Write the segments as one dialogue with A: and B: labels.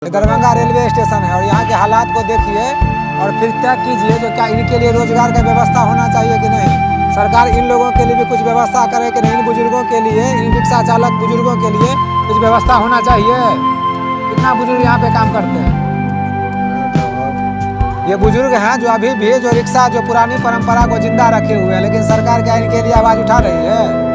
A: Darbhanga railway station है और यहाँ के हालात को देखिए और फिर तय कीजिए जो क्या इनके लिए रोजगार का व्यवस्था होना चाहिए कि नहीं। सरकार इन लोगों के लिए भी कुछ व्यवस्था करे कि नहीं। इन बुजुर्गों के लिए, इन रिक्शा चालक बुजुर्गों के लिए कुछ व्यवस्था होना चाहिए। कितना बुजुर्ग यहाँ पे काम करते हैं। ये बुजुर्ग हैं जो अभी भी जो रिक्शा जो पुरानी परंपरा को जिंदा रखे हुए हैं, लेकिन सरकार क्या इनके लिए आवाज़ उठा रही है।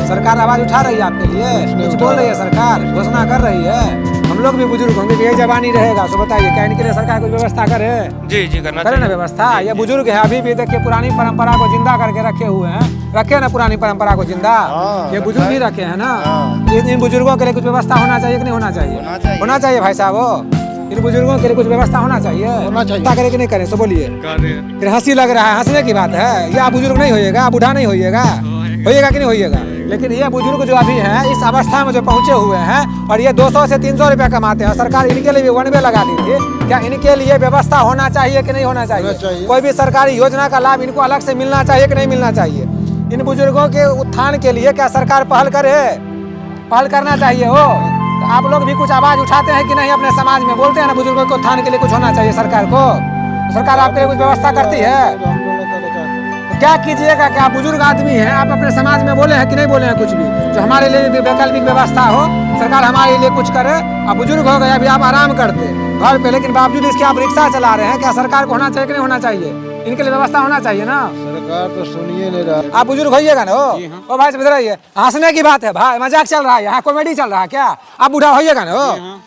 A: सरकार आवाज़ उठा रही है आपके लिए, कुछ बोल रही है सरकार, घोषणा कर रही है। हम लोग भी बुजुर्ग होंगे कि ये जवानी रहेगा, तो बताइए क्या इनके लिए सरकार कुछ व्यवस्था करे।
B: जी करना
A: करे ना व्यवस्था। ये बुजुर्ग है अभी भी, देखिए पुरानी परंपरा को जिंदा करके रखे हुए हैं। रखे ना पुरानी परंपरा को जिंदा, ये बुजुर्ग ही रखे हैं ना। इन बुजुर्गों के लिए कुछ व्यवस्था होना चाहिए कि नहीं होना चाहिए। होना चाहिए भाई साहब। इन बुजुर्गों के लिए कुछ व्यवस्था होना चाहिए। करे कि नहीं करें, सो बोलिए। फिर हंसी लग रहा है, हंसने की बात है। या बुजुर्ग नहीं होइएगा, बूढ़ा नहीं होइएगा, होइएगा कि नहीं होइएगा। लेकिन ये बुजुर्ग जो अभी हैं इस अवस्था में जो पहुंचे हुए हैं और ये 200 से 300 रुपया कमाते हैं, सरकार इनके लिए भी 1 वे लगा दी थी। क्या इनके लिए व्यवस्था होना चाहिए कि नहीं होना चाहिए। कोई भी सरकारी योजना का लाभ इनको अलग से मिलना चाहिए कि नहीं मिलना चाहिए। इन बुजुर्गों के उत्थान के लिए क्या सरकार पहल करे। पहल करना चाहिए हो। तो आप लोग भी कुछ आवाज उठाते हैं कि नहीं अपने समाज में। बोलते हैं ना बुजुर्गों के उत्थान के लिए कुछ होना चाहिए सरकार को। सरकार आपके लिए कुछ व्यवस्था करती है। क्या कीजिएगा कि आप बुजुर्ग आदमी हैं, आप अपने समाज में बोले हैं कि नहीं बोले हैं कुछ भी जो हमारे लिए भी वैकल्पिक व्यवस्था हो। सरकार हमारे लिए कुछ करे। आप बुजुर्ग हो गए, अभी आप आराम करते घर पे, लेकिन बावजूद इसके आप रिक्शा चला रहे हैं। क्या सरकार को होना चाहिए कि नहीं होना चाहिए। इनके लिए व्यवस्था होना चाहिए ना।
C: सरकार तो सुनिए नहीं रहा।
A: आप बुजुर्ग होइएगा ना। ओ भाई समझ रही है, हंसने की बात है भाई, मजाक चल रहा है यहाँ, कॉमेडी चल रहा है क्या। आप बूढ़ा होइएगा ना।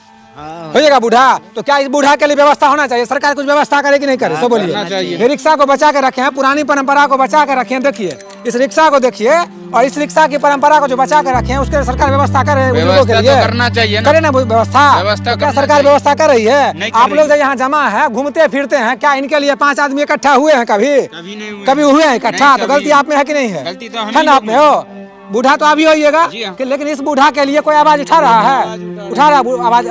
A: होइएगा बूढ़ा, तो क्या इस बूढ़ा के लिए व्यवस्था होना चाहिए। सरकार कुछ व्यवस्था करे कि नहीं करे, सो बोलिए। ये रिक्शा को बचा के रखे हैं, पुरानी परंपरा को बचा के रखे हैं। देखिए इस रिक्शा को देखिए और इस रिक्शा की परंपरा को जो बचा के रखे हैं उसके सरकार व्यवस्था करे बुजुर्गों के लिए।
B: करना चाहिए
A: करे ना व्यवस्था। क्या सरकार व्यवस्था कर रही है। आप लोग जो यहाँ जमा है, घूमते फिरते हैं, क्या इनके लिए 5 आदमी इकट्ठा हुए हैं कभी हुए हैं इकट्ठा। तो गलती आप में है कि नहीं है ना। आप में हो। बूढ़ा तो अभी होइएगा, लेकिन इस बूढ़ा के लिए कोई आवाज उठा रहा है। उठा रहा आवाज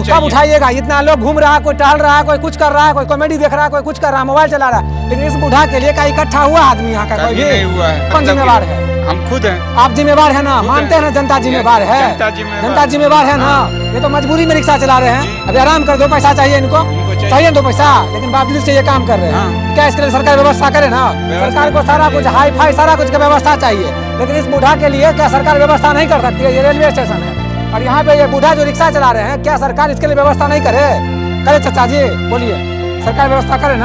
A: कब उठाइएगा। इतना लोग घूम रहा है, कोई टहल रहा है, कोई कुछ कर रहा है, कोई कॉमेडी देख रहा है, कोई कुछ कर रहा है, मोबाइल चला रहा है। लेकिन इस बूढ़ा के लिए क्या इकट्ठा हुआ आदमी यहाँ का कोई भी
B: हुआ है।
A: कौन जिम्मेवार है।
B: हम खुद हैं।
A: आप जिम्मेवार है ना, मानते हैं ना जनता जिम्मेवार है। जनता जिम्मेवार है ना। ये तो मजबूरी में रिक्शा चला रहे हैं। अभी आराम कर, 2 पैसा चाहिए इनको, चाहिए 2 पैसा, लेकिन बावजूद से ये काम कर रहे हैं। क्या इसके लिए सरकार व्यवस्था करे ना। सरकार को सारा कुछ हाई फाई सारा कुछ का व्यवस्था चाहिए, लेकिन इस बूढ़ा के लिए क्या सरकार व्यवस्था नहीं कर सकती है। ये रेलवे स्टेशन है और यहाँ पे ये बूढ़ा जो रिक्शा चला रहे हैं, क्या सरकार इसके लिए व्यवस्था नहीं करे चाचा जी बोलिए। सरकार व्यवस्था करे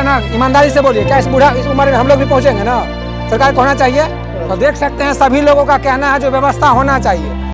A: ना, ईमानदारी से बोलिए। क्या इस बूढ़ा इस उम्र में हम लोग भी पहुँचेंगे ना। सरकार को होना चाहिए। और देख सकते हैं सभी लोगों का कहना है जो व्यवस्था होना चाहिए।